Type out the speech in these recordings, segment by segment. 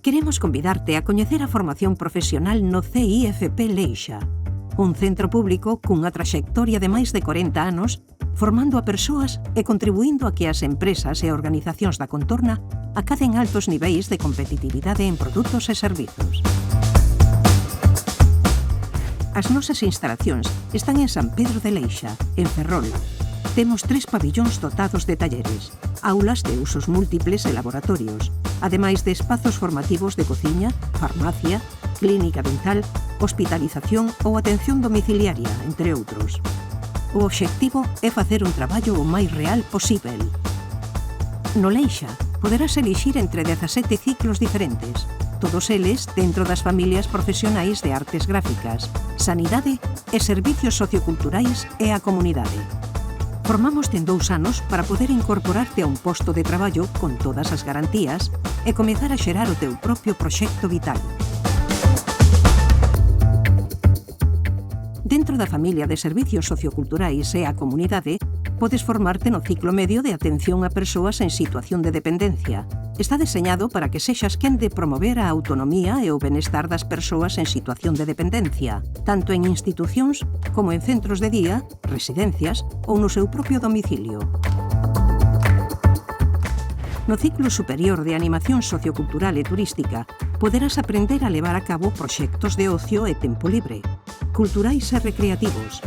Queremos convidarte a coñecer a formación profesional no CIFP Leixa, un centro público cunha traxectoria de máis de 40 anos formando a persoas e contribuindo a que as empresas e organizacións da contorna acaden altos niveis de competitividade en produtos e servizos. As nosas instalacións están en San Pedro de Leixa, en Ferrol. Temos 3 pabillóns dotados de talleres, aulas de usos múltiples e laboratorios, ademais de espazos formativos de cociña, farmacia, clínica dental, hospitalización ou atención domiciliaria, entre outros. O obxectivo é facer un traballo o máis real posíbel. No Leixa poderás elixir entre 17 ciclos diferentes, todos eles dentro das familias profesionais de artes gráficas, sanidade e servicios socioculturais e a comunidade. Formámoste en 2 anos para poder incorporarte a un posto de traballo con todas as garantías e comezar a xerar o teu propio proxecto vital. Dentro da familia de servicios socioculturais e a comunidade, podes formarte no ciclo medio de atención a persoas en situación de dependencia. Está deseñado para que sexas quen de promover a autonomía e o benestar das persoas en situación de dependencia, tanto en institucións como en centros de día, residencias ou no seu propio domicilio. No ciclo superior de animación sociocultural e turística, poderás aprender a levar a cabo proxectos de ocio e tempo libre, culturais e recreativos,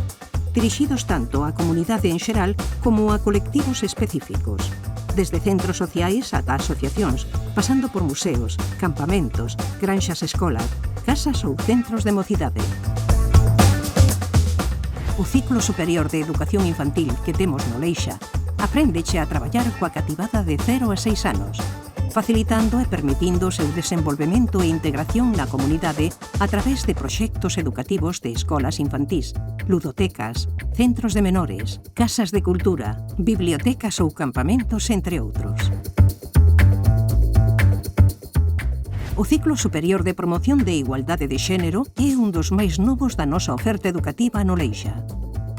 dirixidos tanto á comunidade en xeral como a colectivos específicos, desde centros sociais ata asociacións, pasando por museos, campamentos, granxas escola, casas ou centros de mocidade. O ciclo superior de educación infantil que temos no Leixa apréndeche a traballar coa cativada de 0 a 6 anos, facilitando e permitindo o seu desenvolvemento e integración na comunidade a través de proxectos educativos de escolas infantís, ludotecas, centros de menores, casas de cultura, bibliotecas ou campamentos, entre outros. O ciclo superior de promoción de igualdade de xénero é un dos máis novos da nosa oferta educativa no Leixa.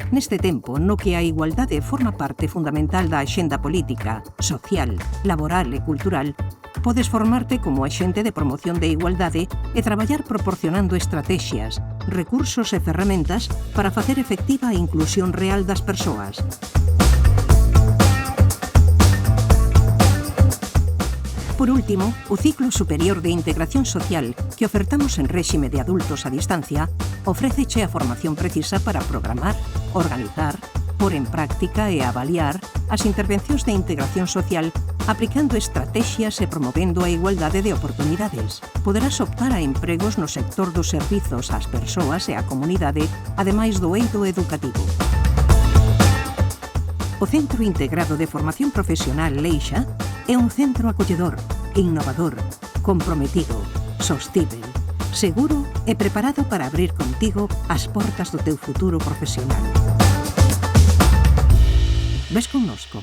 Neste tempo no que a igualdade forma parte fundamental da axenda política, social, laboral e cultural, podes formarte como axente de promoción de igualdade e traballar proporcionando estratexias, recursos e ferramentas para facer efectiva a inclusión real das persoas. Por último, o ciclo superior de integración social que ofertamos en réxime de adultos a distancia ofréceche a formación precisa para programar, organizar, pôr en práctica e avaliar as intervencións de integración social aplicando estratexias e promovendo a igualdade de oportunidades. Poderás optar a empregos no sector dos servizos ás persoas e á comunidade, ademais do eido educativo. O Centro Integrado de Formación Profesional Leixa é un centro acolledor, innovador, comprometido, sostível, seguro e preparado para abrir contigo as portas do teu futuro profesional. Ves connosco.